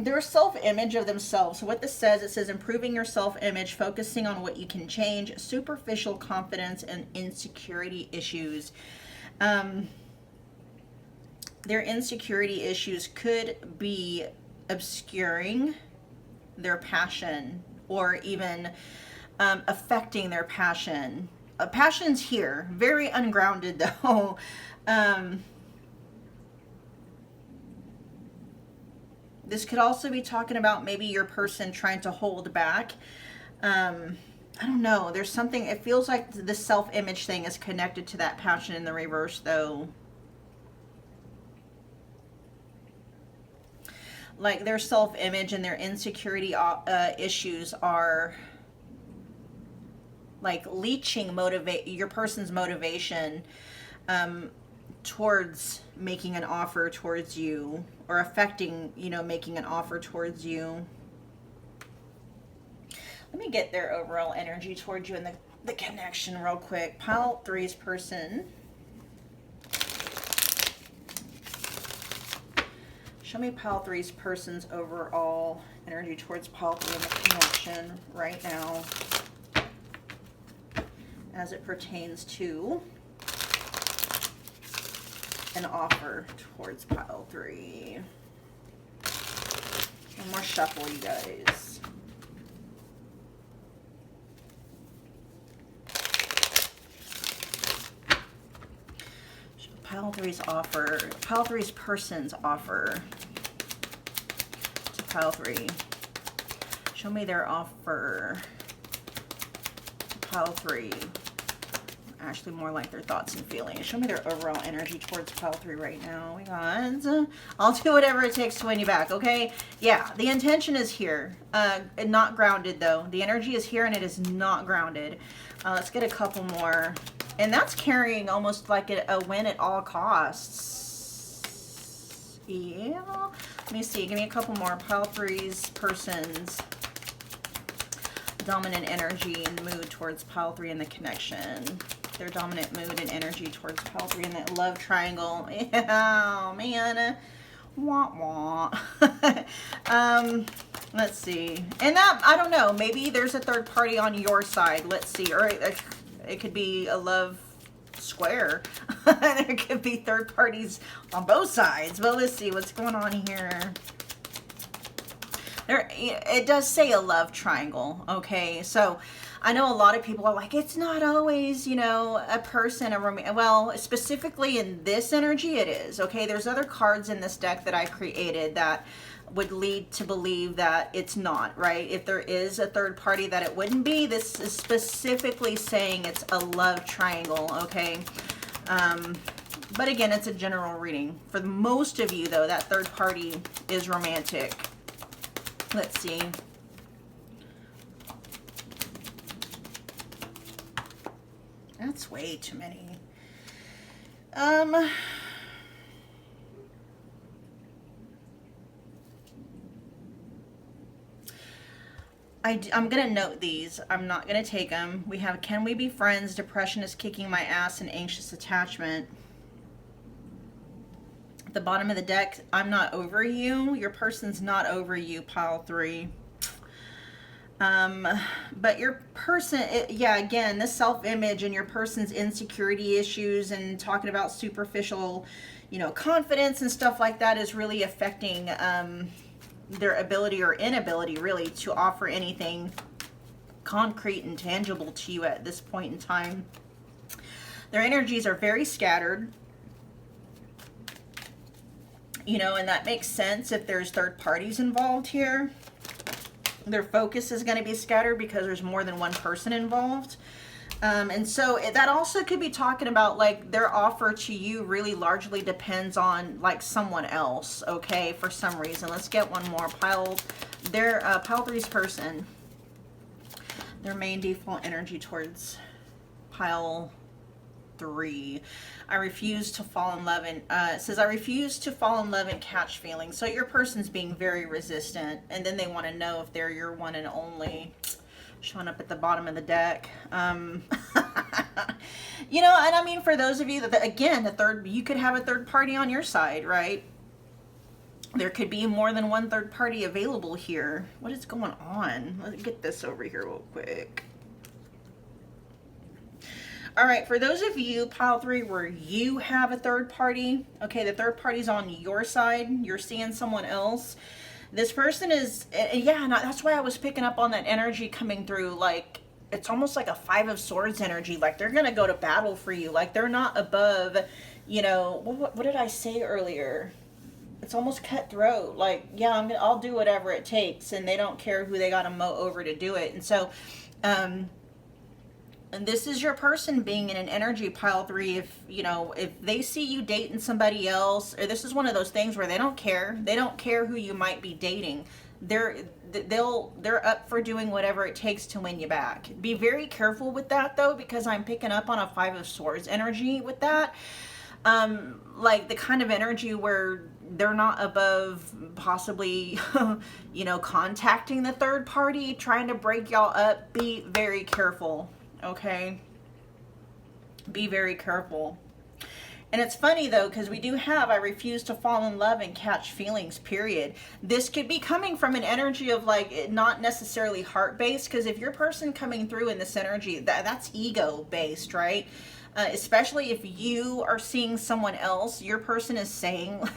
their self-image of themselves. So what this says, it says improving your self-image, focusing on what you can change, superficial confidence, and insecurity issues. Their insecurity issues could be obscuring their passion or even affecting their passion. Passion's here, very ungrounded though. This could also be talking about maybe your person trying to hold back. I don't know. There's something, it feels like the self-image thing is connected to that passion in the reverse though. Like their self-image and their insecurity issues are like leeching your person's motivation towards making an offer towards you, or affecting, you know, making an offer towards you. Let me get their overall energy towards you and the connection real quick. Pile 3's person. Show me Pile 3's person's overall energy towards Pile 3 and the connection right now as it pertains to an offer towards Pile 3. One more shuffle, you guys. Pile 3's offer, Pile 3's person's offer to Pile 3. Show me their offer to Pile 3. Actually, more like their thoughts and feelings. Show me their overall energy towards Pile 3 right now. We got, I'll do whatever it takes to win you back, okay? Yeah, the intention is here. Not grounded, though. The energy is here, and it is not grounded. Let's get a couple more. And that's carrying almost like a win at all costs. Yeah. Let me see. Give me a couple more. Pile 3's person's dominant energy and mood towards Pile 3 and the connection. Their dominant mood and energy towards Pile 3 and that love triangle. Yeah, man. Wah, wah. Let's see. And that, I don't know, maybe there's a third party on your side. Let's see. Or it could be a love square. There could be third parties on both sides. But let's see what's going on here. There, it does say a love triangle. Okay, so I know a lot of people are like, it's not always, you know, a person, well, specifically in this energy, it is. Okay, there's other cards in this deck that I created that would lead to believe that it's not, right? If there is a third party, that it wouldn't be. This is specifically saying it's a love triangle, okay? But again, it's a general reading. For most of you, though, that third party is romantic. Let's see. That's way too many. I'm going to note these. I'm not going to take them. We have, can we be friends? Depression is kicking my ass and anxious attachment. At the bottom of the deck, I'm not over you. Your person's not over you, pile 3. But your person, yeah, again, this self-image and your person's insecurity issues and talking about superficial, you know, confidence and stuff like that is really affecting, their ability or inability really to offer anything concrete and tangible to you at this point in time. Their energies are very scattered, you know, and that makes sense if there's third parties involved here. Their focus is going to be scattered because there's more than one person involved. And so that also could be talking about like their offer to you really largely depends on like someone else, okay, for some reason. Let's get one more. Pile 3's person, their main default energy towards pile 3. I refuse to fall in love and it says I refuse to fall in love and catch feelings. So your person's being very resistant, and then they want to know if they're your one and only. Showing up at the bottom of the deck. You know, and I mean, for those of you that, again, you could have a third party on your side, right? There could be more than one third party available here. What is going on? Let's get this over here real quick. All right, for those of you, pile 3, where you have a third party, okay, the third party's on your side, you're seeing someone else. This person is, yeah, that's why I was picking up on that energy coming through. Like, it's almost like a 5 of Swords energy. Like, they're going to go to battle for you. Like, they're not above, you know, what did I say earlier? It's almost cutthroat. Like, yeah, I'll do whatever it takes. And they don't care who they got to mow over to do it. And so, and this is your person being in an energy, pile 3. If, you know, if they see you dating somebody else, or this is one of those things where they don't care. They don't care who you might be dating. They're up for doing whatever it takes to win you back. Be very careful with that, though, because I'm picking up on a 5 of Swords energy with that. Like the kind of energy where they're not above possibly, you know, contacting the third party, trying to break y'all up. Be very careful. Okay, be very careful. And it's funny though, because we do have I refuse to fall in love and catch feelings, period. This could be coming from an energy of like not necessarily heart based, because if your person coming through in this energy, that's ego based, right? Especially if you are seeing someone else, your person is saying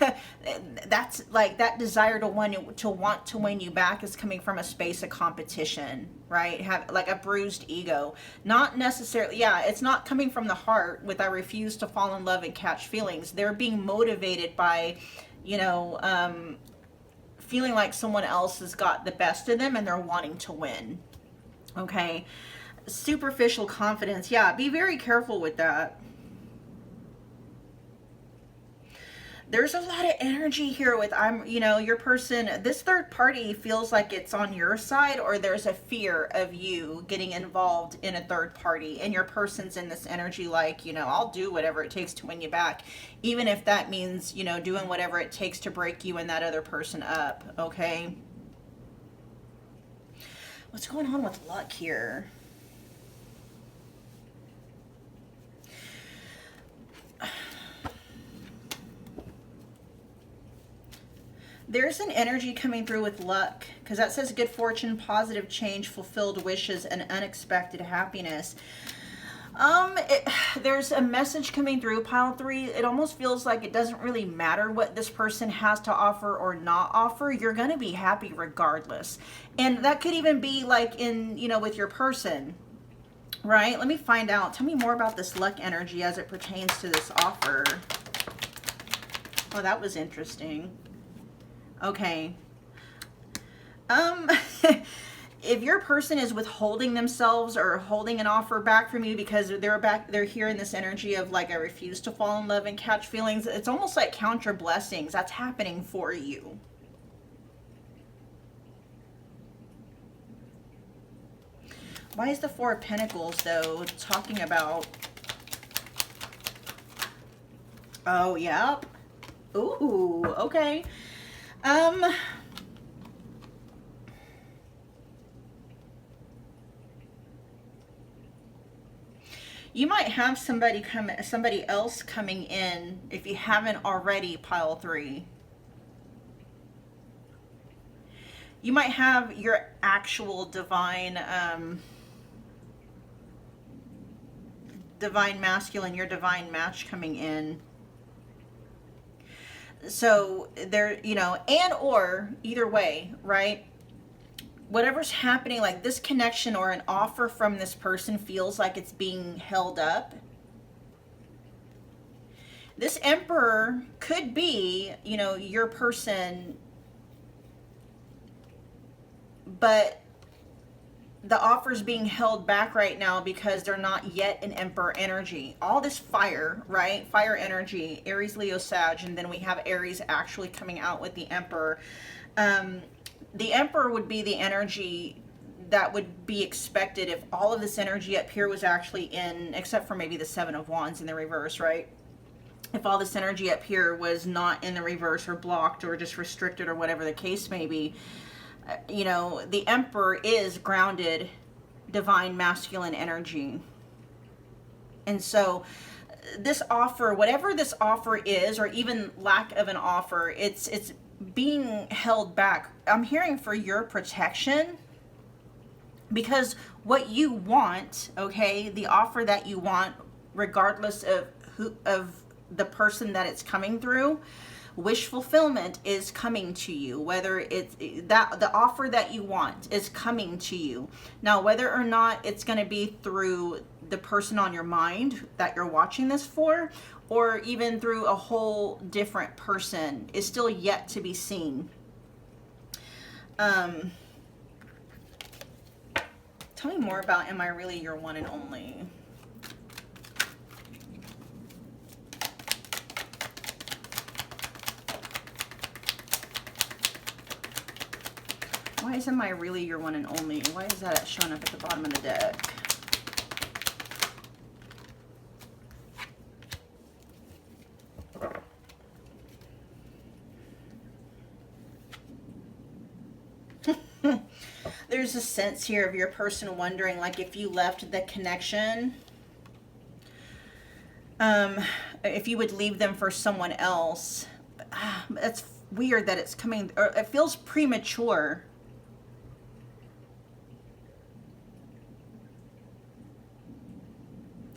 that's like that desire to want to win you back is coming from a space of competition, right? Have like a bruised ego, not necessarily. Yeah, it's not coming from the heart with I refuse to fall in love and catch feelings. They're being motivated by, you know, feeling like someone else has got the best of them and they're wanting to win. Okay. Superficial confidence, yeah, be very careful with that. There's a lot of energy here with you know, your person, this third party feels like it's on your side, or there's a fear of you getting involved in a third party, and your person's in this energy like, you know, I'll do whatever it takes to win you back, even if that means, you know, doing whatever it takes to break you and that other person up. Okay, what's going on with luck here? There's an energy coming through with luck, because that says good fortune, positive change, fulfilled wishes, and unexpected happiness. There's a message coming through, pile 3. It almost feels like it doesn't really matter what this person has to offer or not offer. You're going to be happy regardless. And that could even be like in, you know, with your person. right? Let me find out. Tell me more about this luck energy as it pertains to this offer. Oh, that was interesting. Okay. If your person is withholding themselves or holding an offer back from you because they're here in this energy of like, I refuse to fall in love and catch feelings, it's almost like count your blessings. That's happening for you. Why is the Four of Pentacles, though, talking about... Oh, yep. Ooh, okay. You might have somebody else coming in, if you haven't already, pile 3. You might have your actual divine masculine, your divine match coming in. So there, you know, and or either way, right? Whatever's happening, like this connection or an offer from this person feels like it's being held up. This Emperor could be, you know, your person, but the offer's being held back right now because they're not yet an Emperor energy. All this fire, right? Fire energy, Aries, Leo, Sag, and then we have Aries actually coming out with the Emperor. The Emperor would be the energy that would be expected if all of this energy up here was actually in, except for maybe the Seven of Wands in the reverse, right? If all this energy up here was not in the reverse or blocked or just restricted or whatever the case may be, you know, the Emperor is grounded, divine masculine energy. And so this offer, whatever this offer is, or even lack of an offer, it's being held back. I'm hearing for your protection, because what you want, okay, the offer that you want, regardless of the person that it's coming through, wish fulfillment is coming to you. Whether it's that the offer that you want is coming to you. Now, whether or not it's going to be through the person on your mind that you're watching this for, or even through a whole different person, is still yet to be seen. Tell me more about, am I really your one and only? Why is am I really your one and only? Why is that showing up at the bottom of the deck? There's a sense here of your person wondering, like, if you left the connection, if you would leave them for someone else. That's weird that it's coming, or it feels premature.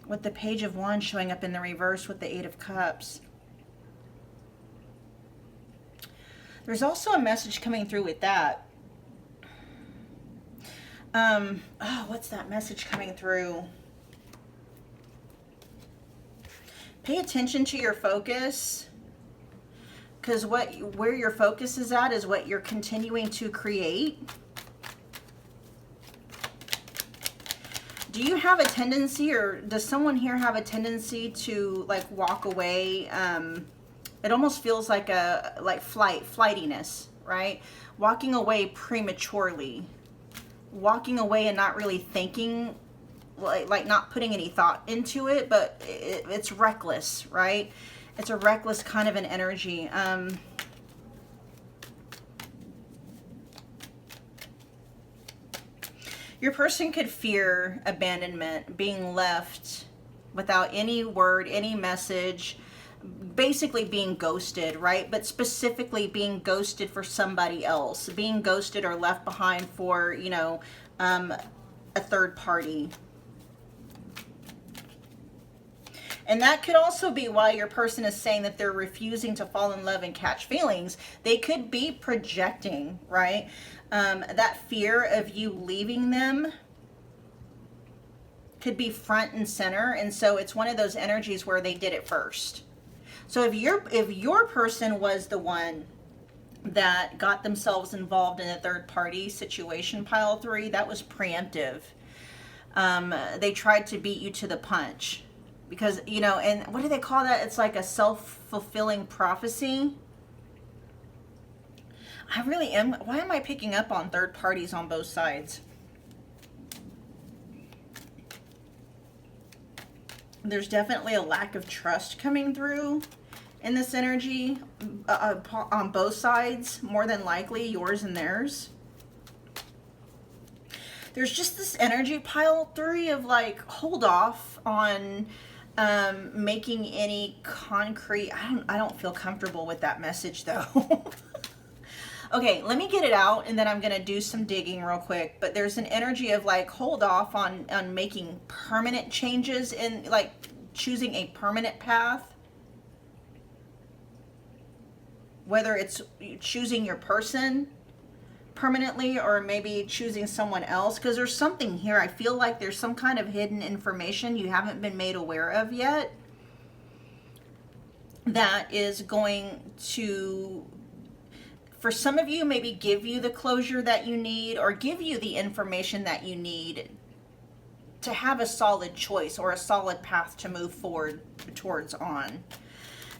With the Page of Wands showing up in the reverse with the Eight of Cups. There's also a message coming through with that. Oh, what's that message coming through? Pay attention to your focus, because where your focus is at is what you're continuing to create. Do you have a tendency, or does someone here have a tendency to like walk away? It almost feels like flightiness, right? Walking away prematurely. Walking away and not really thinking, like not putting any thought into it, but it's reckless, right? It's a reckless kind of an energy. Your person could fear abandonment, being left without any word, any message, basically being ghosted, right? But specifically being ghosted for somebody else, being ghosted or left behind for, you know, a third party. And that could also be why your person is saying that they're refusing to fall in love and catch feelings. They could be projecting, right? That fear of you leaving them could be front and center, and so it's one of those energies where they did it first. So if your person was the one that got themselves involved in a third party situation, pile 3, that was preemptive. They tried to beat you to the punch because, you know, and what do they call that? It's like a self-fulfilling prophecy. I really am. Why am I picking up on third parties on both sides? There's definitely a lack of trust coming through in this energy on both sides, more than likely yours and theirs. There's just this energy, pile 3, of like, hold off on making any concrete. I don't feel comfortable with that message though. Okay, let me get it out and then I'm gonna do some digging real quick. But there's an energy of like, hold off on making permanent changes in like choosing a permanent path. Whether it's choosing your person permanently or maybe choosing someone else, because there's something here. I feel like there's some kind of hidden information you haven't been made aware of yet that is going to, for some of you, maybe give you the closure that you need or give you the information that you need to have a solid choice or a solid path to move forward towards on.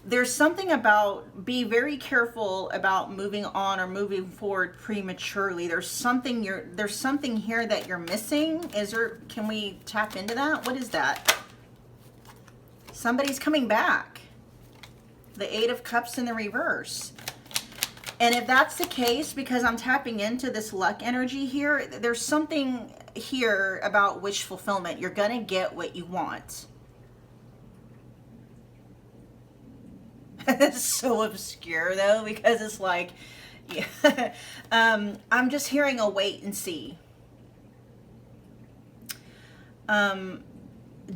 There's something about, be very careful about moving on or moving forward prematurely. There's something here that you're missing. Can we tap into that? What is that? Somebody's coming back. The 8 of Cups in the reverse. And if that's the case, because I'm tapping into this luck energy here, there's something here about wish fulfillment. You're gonna get what you want. It's so obscure though, because it's like, yeah, I'm just hearing a wait and see.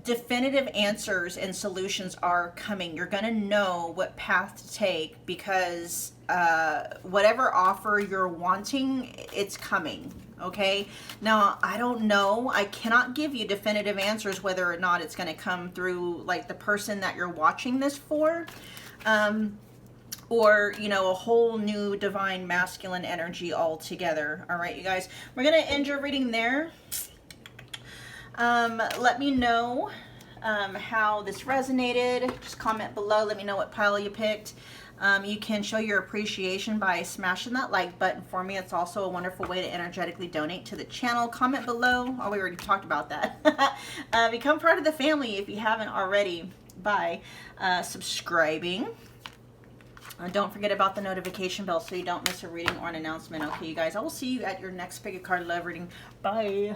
Definitive answers and solutions are coming. You're gonna know what path to take because whatever offer you're wanting, it's coming. Okay, now I don't know, I cannot give you definitive answers whether or not it's going to come through like the person that you're watching this for, or you know, a whole new divine masculine energy altogether. All right, you guys, we're going to end your reading there. Let me know how this resonated. Just comment below, let me know what pile you picked. You can show your appreciation by smashing that like button for me. It's also a wonderful way to energetically donate to the channel. Comment below. Oh, we already talked about that. Become part of the family if you haven't already by subscribing. Don't forget about the notification bell so you don't miss a reading or an announcement. Okay, you guys, I will see you at your next Pick a Card Love reading. Bye.